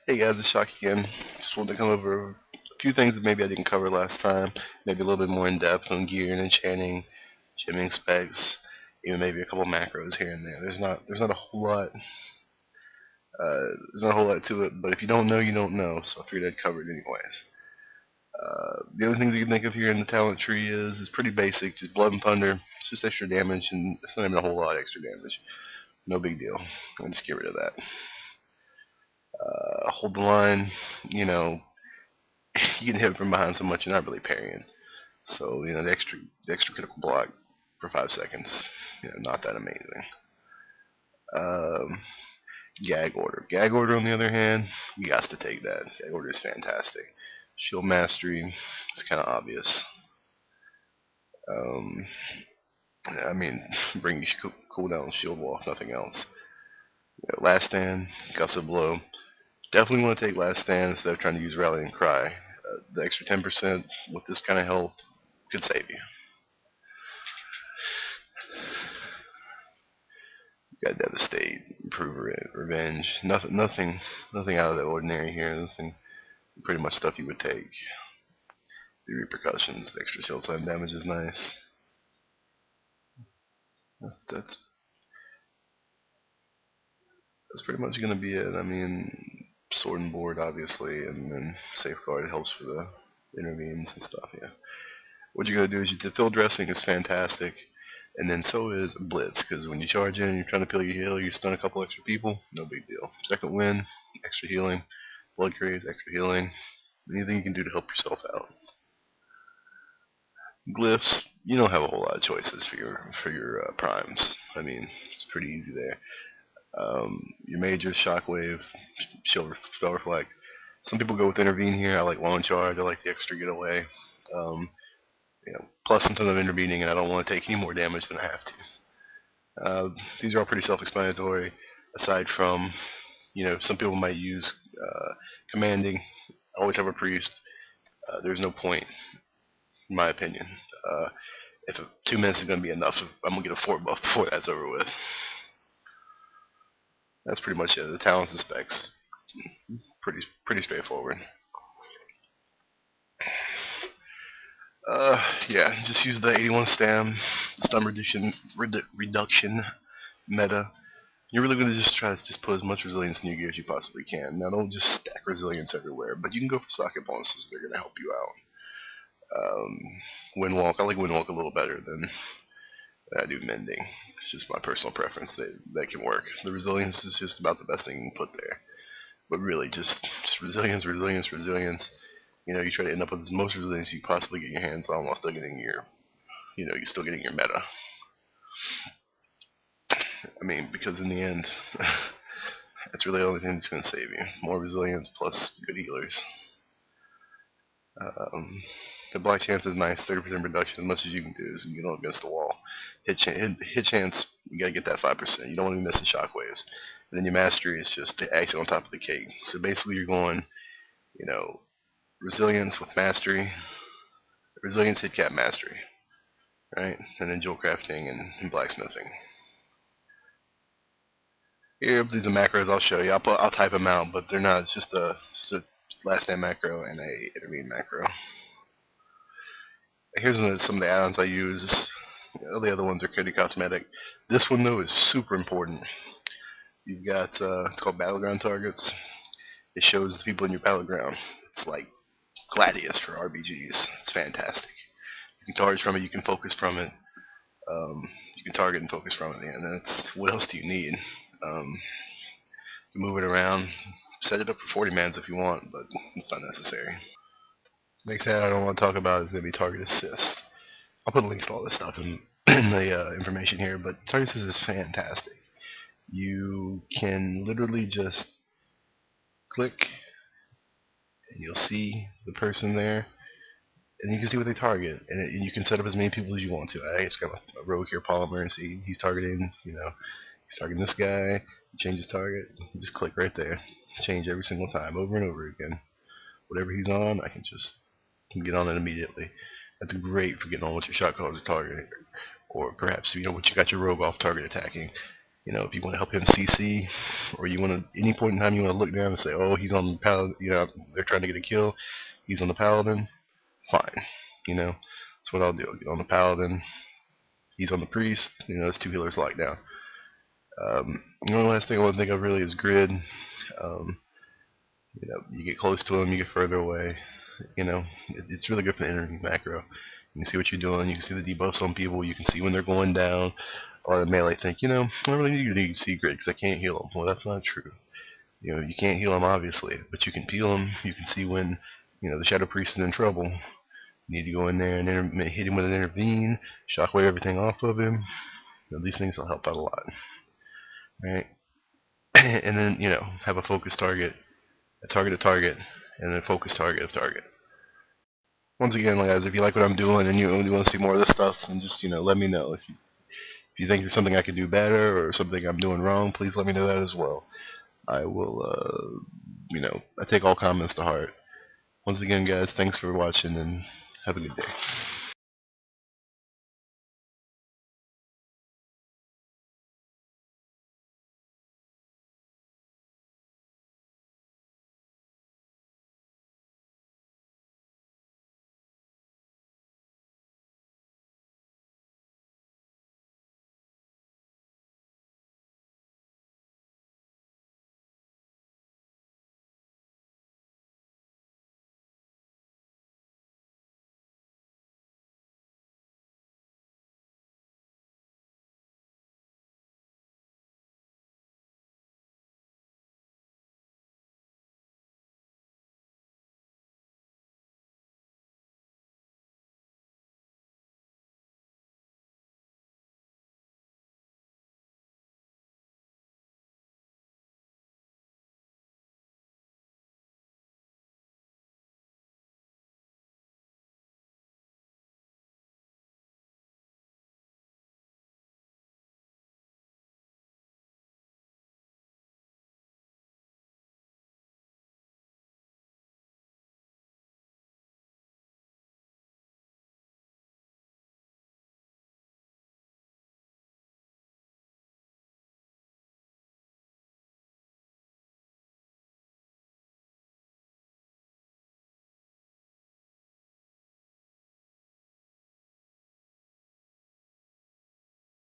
Hey guys, it's Shock again. Just wanted to come over a few things that maybe I didn't cover last time. Maybe a little bit more in depth on gear and enchanting, gemming specs, even maybe a couple macros here and there. There's not a whole lot. There's not a whole lot to it, but if you don't know, you don't know. So I figured I'd cover it anyways. The other things you can think of here in the talent tree is pretty basic. Just blood and thunder. It's just extra damage, and it's not even a whole lot of extra damage. No big deal. I'll just get rid of that. Hold the line. You can hit from behind so much you're not really parrying. So the extra critical block for 5 seconds, not that amazing. Um, Gag order. Gag order on the other hand, you got to take that. Gag order is fantastic. Shield mastery, it's kind of obvious. Um, I mean, bring your cooldown shield wall if nothing else. Last stand, gust of blow. Definitely want to take last stand instead of trying to use rallying cry. The extra 10% with this kind of health could save you. You got devastate, improver, revenge. Nothing out of the ordinary here. Nothing, pretty much stuff you would take. The repercussions, the extra shield time damage is nice. That's pretty much gonna be it. I mean, sword and board obviously, and then safeguard helps for the intervenes and stuff. Yeah. What you're gonna do is the field dressing is fantastic. And then so is Blitz, because when you charge in, you're trying to peel your heal, you stun a couple extra people, no big deal. Second win, extra healing. Blood craze, extra healing. Anything you can do to help yourself out. Glyphs, you don't have a whole lot of choices for your primes. I mean, it's pretty easy there. Your majors, shockwave, spell reflect. Some people go with intervene here. I like long charge. I like the extra getaway. Plus some ton of intervening, and I don't want to take any more damage than I have to. These are all pretty self-explanatory. Aside from, some people might use commanding. Always have a priest. There's no point, in my opinion. If 2 minutes is going to be enough, I'm going to get a 4 buff before that's over with. That's pretty much it. The talents and specs, pretty straightforward. Yeah, just use the 81 stun reduction meta. You're really going to just try to just put as much resilience in your gear as you possibly can. Now, don't just stack resilience everywhere, but you can go for socket bonuses. They're going to help you out. Windwalk, I like Windwalk a little better than I do Mending. It's just my personal preference. That can work. The resilience is just about the best thing you can put there. But really, just resilience. You try to end up with as most resilience you possibly get your hands on while still getting you're still getting your meta. I mean, because in the end, that's really the only thing that's going to save you. More resilience plus good healers. The black chance is nice, 30% reduction. As much as you can do is you get against the wall. Hit chance, you gotta get that 5%. You don't want to be missing shockwaves. And then your mastery is just the icing on top of the cake. So basically, you're going, resilience with mastery, resilience, hit cap, mastery, right? And then jewel crafting and blacksmithing. Here, these are macros. I'll show you. I'll type them out, but they're not. It's just a last stand macro and a intervene macro. Here's some of the add-ons I use. The other ones are pretty cosmetic. This one though is super important. You've got it's called battleground targets. It shows the people in your battleground. It's like Gladius for RBGs. It's fantastic. You can target from it. You can focus from it. You can target and focus from it. And that's what else do you need? You can move it around. Set it up for 40 mans if you want, but it's not necessary. Next ad I don't want to talk about is going to be target assist. I'll put links to all this stuff in the information here, but target assist is fantastic. You can literally just click and you'll see the person there, and you can see what they target, and you can set up as many people as you want to. I just got a rogue here, Polymer, and see he's targeting, he's targeting this guy. Change his target. You just click right there. Change every single time, over and over again. Whatever he's on, I can just get on it immediately. That's great for getting on what your shot callers are targeting, or perhaps what you got your rogue off target attacking. You know, if you want to help him CC, or you want to, any point in time you want to look down and say, oh, he's on the paladin, you know, they're trying to get a kill, he's on the paladin, fine. You know, that's what I'll do. I'll get on the paladin, he's on the priest, you know, those two healers locked down. The only last thing I want to think of really is grid. You know, you get close to him, you get further away. You know, it's really good for the enemy macro. You can see what you're doing, you can see the debuffs on people, you can see when they're going down. Or the melee think, you know, I don't really need to see grid because I can't heal them. Well, that's not true. You know, you can't heal them obviously, but you can peel them. You can see when, you know, the Shadow Priest is in trouble. You need to go in there and hit him with an intervene, shockwave everything off of him. You know, these things will help out a lot. Right? And then, you know, have a focus target, a target of target, and then a focus target of target. Once again, guys, if you like what I'm doing and you want to see more of this stuff, then just, you know, let me know. If you think there's something I could do better or something I'm doing wrong, please let me know that as well. I will, you know, I take all comments to heart. Once again, guys, thanks for watching and have a good day.